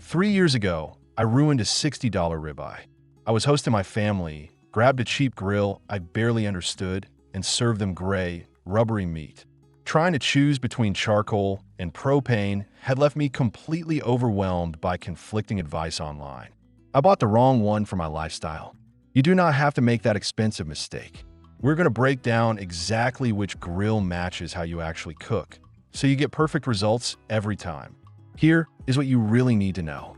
3 years ago, I ruined a $60 ribeye. I was hosting my family, grabbed a cheap grill I barely understood, and served them gray, rubbery meat. Trying to choose between charcoal and propane had left me completely overwhelmed by conflicting advice online. I bought the wrong one for my lifestyle. You do not have to make that expensive mistake. We're going to break down exactly which grill matches how you actually cook, so you get perfect results every time. Here is what you really need to know.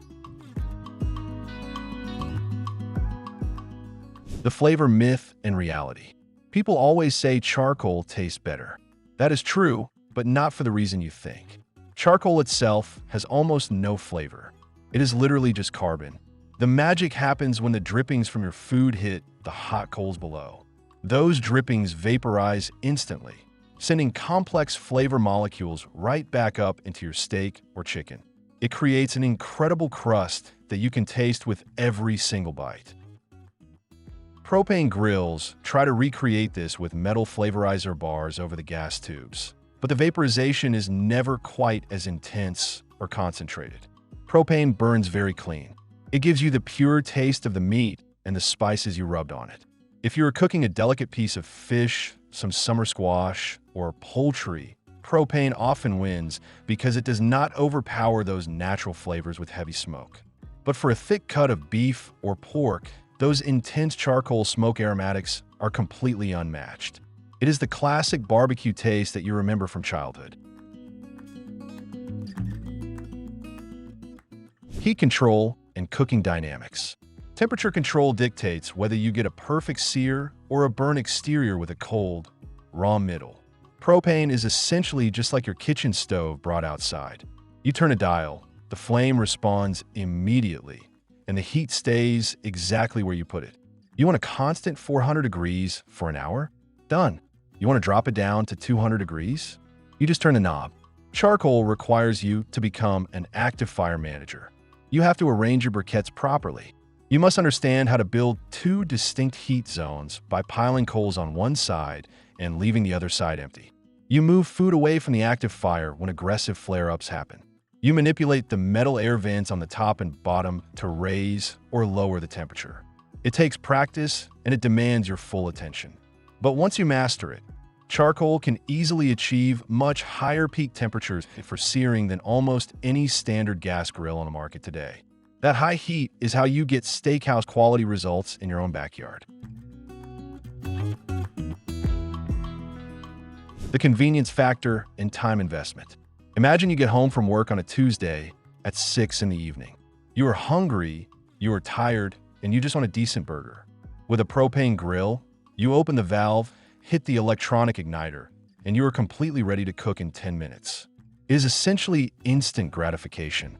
The flavor myth and reality. People always say charcoal tastes better. That is true, but not for the reason you think. Charcoal itself has almost no flavor. It is literally just carbon. The magic happens when the drippings from your food hit the hot coals below. Those drippings vaporize instantly, sending complex flavor molecules right back up into your steak or chicken. It creates an incredible crust that you can taste with every single bite. Propane grills try to recreate this with metal flavorizer bars over the gas tubes, but the vaporization is never quite as intense or concentrated. Propane burns very clean. It gives you the pure taste of the meat and the spices you rubbed on it. If you are cooking a delicate piece of fish, some summer squash, or poultry, propane often wins because it does not overpower those natural flavors with heavy smoke. But for a thick cut of beef or pork, those intense charcoal smoke aromatics are completely unmatched. It is the classic barbecue taste that you remember from childhood. Heat control and cooking dynamics. Temperature control dictates whether you get a perfect sear or a burnt exterior with a cold, raw middle. Propane is essentially just like your kitchen stove brought outside. You turn a dial, the flame responds immediately, and the heat stays exactly where you put it. You want a constant 400 degrees for an hour? Done. You want to drop it down to 200 degrees? You just turn the knob. Charcoal requires you to become an active fire manager. You have to arrange your briquettes properly. You must understand how to build two distinct heat zones by piling coals on one side and leaving the other side empty. You move food away from the active fire when aggressive flare-ups happen. You manipulate the metal air vents on the top and bottom to raise or lower the temperature. It takes practice and it demands your full attention. But once you master it, charcoal can easily achieve much higher peak temperatures for searing than almost any standard gas grill on the market today. That high heat is how you get steakhouse quality results in your own backyard. The convenience factor and time investment. Imagine you get home from work on a Tuesday at 6 in the evening. You are hungry, you are tired, and you just want a decent burger. With a propane grill, you open the valve, hit the electronic igniter, and you are completely ready to cook in 10 minutes. It is essentially instant gratification.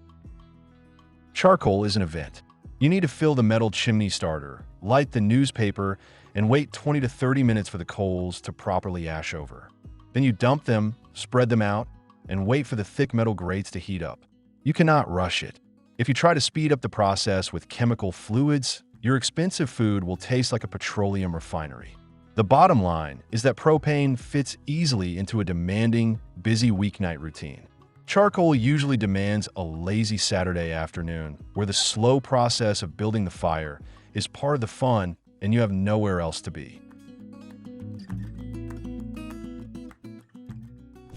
Charcoal is an event. You need to fill the metal chimney starter, light the newspaper, and wait 20 to 30 minutes for the coals to properly ash over. Then you dump them, spread them out, and wait for the thick metal grates to heat up. You cannot rush it. If you try to speed up the process with chemical fluids, your expensive food will taste like a petroleum refinery. The bottom line is that propane fits easily into a demanding, busy weeknight routine. Charcoal usually demands a lazy Saturday afternoon where the slow process of building the fire is part of the fun and you have nowhere else to be.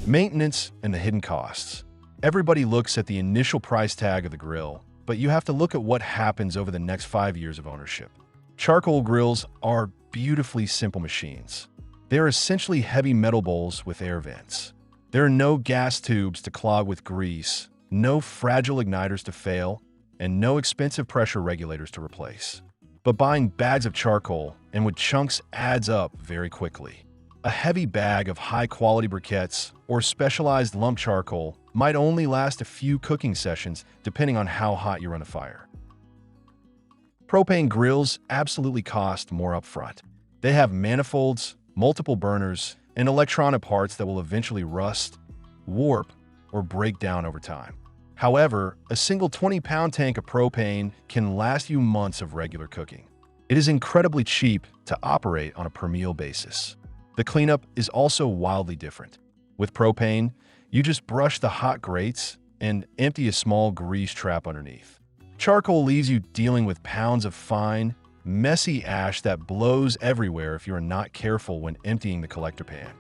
Maintenance and the hidden costs. Everybody looks at the initial price tag of the grill, but you have to look at what happens over the next 5 years of ownership. Charcoal grills are beautifully simple machines. They are essentially heavy metal bowls with air vents. There are no gas tubes to clog with grease, no fragile igniters to fail, and no expensive pressure regulators to replace. But buying bags of charcoal and with chunks adds up very quickly. A heavy bag of high-quality briquettes or specialized lump charcoal might only last a few cooking sessions depending on how hot you run the fire. Propane grills absolutely cost more upfront. They have manifolds, multiple burners, and electronic parts that will eventually rust, warp, or break down over time. However, a single 20-pound tank of propane can last you months of regular cooking. It is incredibly cheap to operate on a per-meal basis. The cleanup is also wildly different. With propane, you just brush the hot grates and empty a small grease trap underneath. Charcoal leaves you dealing with pounds of fine, messy ash that blows everywhere if you are not careful when emptying the collector pan.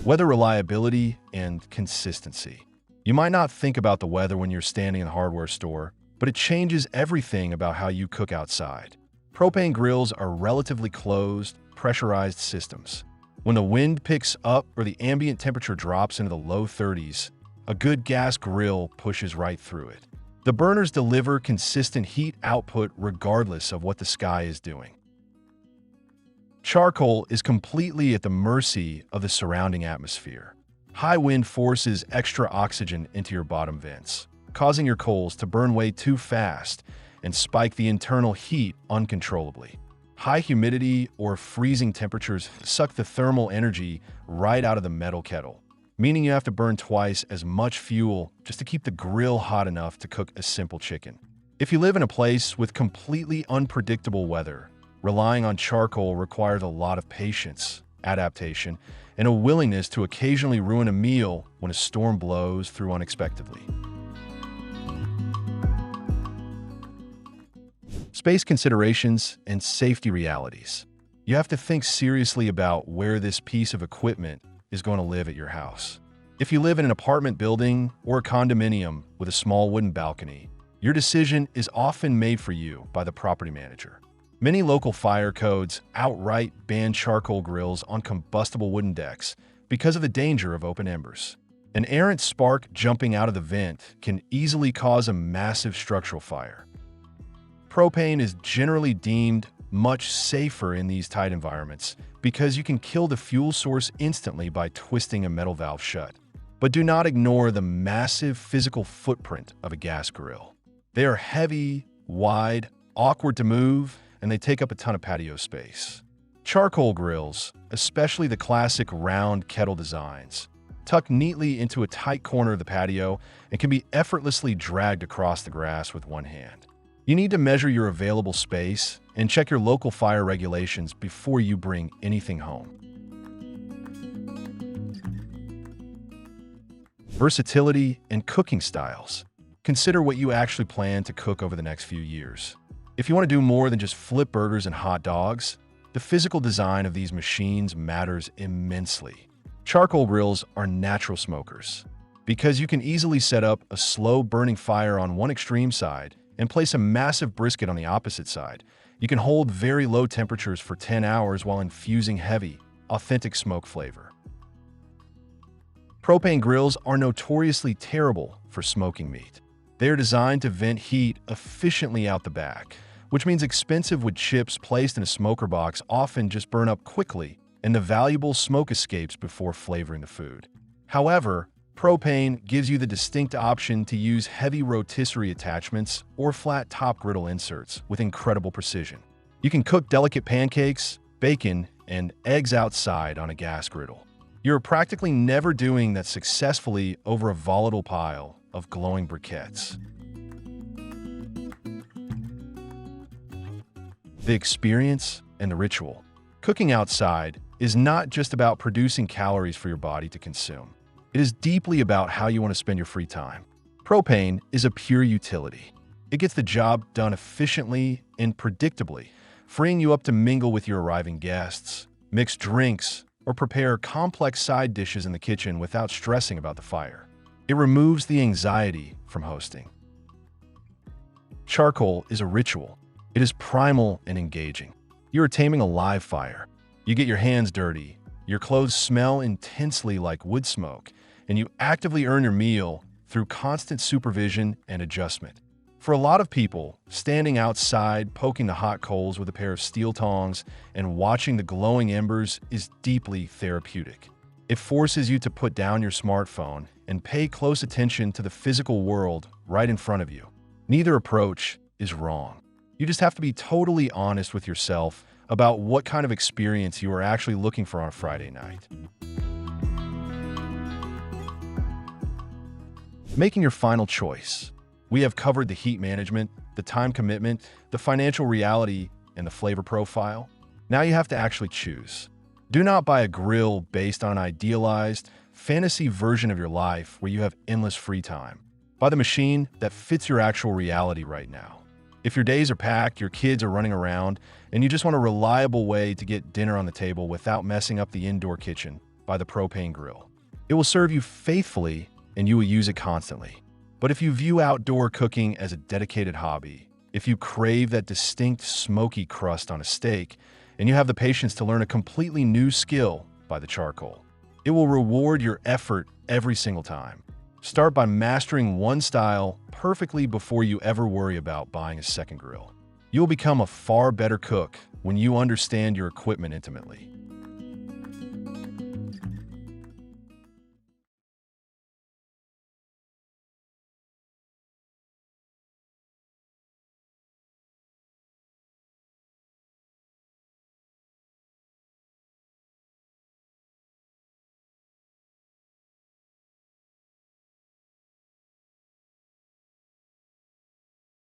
Weather reliability and consistency. You might not think about the weather when you're standing in a hardware store, but it changes everything about how you cook outside. Propane grills are relatively closed, pressurized systems. When the wind picks up or the ambient temperature drops into the low 30s, a good gas grill pushes right through it. The burners deliver consistent heat output regardless of what the sky is doing. Charcoal is completely at the mercy of the surrounding atmosphere. High wind forces extra oxygen into your bottom vents, causing your coals to burn way too fast and spike the internal heat uncontrollably. High humidity or freezing temperatures suck the thermal energy right out of the metal kettle, meaning you have to burn twice as much fuel just to keep the grill hot enough to cook a simple chicken. If you live in a place with completely unpredictable weather, relying on charcoal requires a lot of patience, adaptation, and a willingness to occasionally ruin a meal when a storm blows through unexpectedly. Space considerations and safety realities. You have to think seriously about where this piece of equipment is going to live at your house. If you live in an apartment building or a condominium with a small wooden balcony, your decision is often made for you by the property manager. Many local fire codes outright ban charcoal grills on combustible wooden decks because of the danger of open embers. An errant spark jumping out of the vent can easily cause a massive structural fire. Propane is generally deemed much safer in these tight environments because you can kill the fuel source instantly by twisting a metal valve shut. But do not ignore the massive physical footprint of a gas grill. They are heavy, wide, awkward to move, and they take up a ton of patio space. Charcoal grills, especially the classic round Kettle designs, tuck neatly into a tight corner of the patio and can be effortlessly dragged across the grass with one hand. You need to measure your available space and check your local fire regulations before you bring anything home. Versatility and cooking styles. Consider what you actually plan to cook over the next few years. If you want to do more than just flip burgers and hot dogs, the physical design of these machines matters immensely. Charcoal grills are natural smokers because you can easily set up a slow-burning fire on one extreme side and place a massive brisket on the opposite side. You can hold very low temperatures for 10 hours while infusing heavy, authentic smoke flavor. Propane grills are notoriously terrible for smoking meat. They are designed to vent heat efficiently out the back, which means expensive wood chips placed in a smoker box often just burn up quickly and the valuable smoke escapes before flavoring the food. However, propane gives you the distinct option to use heavy rotisserie attachments or flat top griddle inserts with incredible precision. You can cook delicate pancakes, bacon, and eggs outside on a gas griddle. You're practically never doing that successfully over a volatile pile of glowing briquettes. The experience and the ritual. Cooking outside is not just about producing calories for your body to consume. It is deeply about how you want to spend your free time. Propane is a pure utility. It gets the job done efficiently and predictably, freeing you up to mingle with your arriving guests, mix drinks, or prepare complex side dishes in the kitchen without stressing about the fire. It removes the anxiety from hosting. Charcoal is a ritual. It is primal and engaging. You are taming a live fire. You get your hands dirty, your clothes smell intensely like wood smoke, and you actively earn your meal through constant supervision and adjustment. For a lot of people, standing outside, poking the hot coals with a pair of steel tongs, and watching the glowing embers is deeply therapeutic. It forces you to put down your smartphone and pay close attention to the physical world right in front of you. Neither approach is wrong. You just have to be totally honest with yourself about what kind of experience you are actually looking for on a Friday night. Making your final choice. We have covered the heat management, the time commitment, the financial reality, and the flavor profile. Now you have to actually choose. Do not buy a grill based on an idealized, fantasy version of your life where you have endless free time. Buy the machine that fits your actual reality right now. If your days are packed, your kids are running around, and you just want a reliable way to get dinner on the table without messing up the indoor kitchen, buy the Propane grill. It will serve you faithfully, and you will use it constantly. But if you view outdoor cooking as a dedicated hobby, if you crave that distinct smoky crust on a steak, and you have the patience to learn a completely new skill, buy the charcoal. It will reward your effort every single time. Start by mastering one style perfectly before you ever worry about buying a second grill. You'll become a far better cook when you understand your equipment intimately.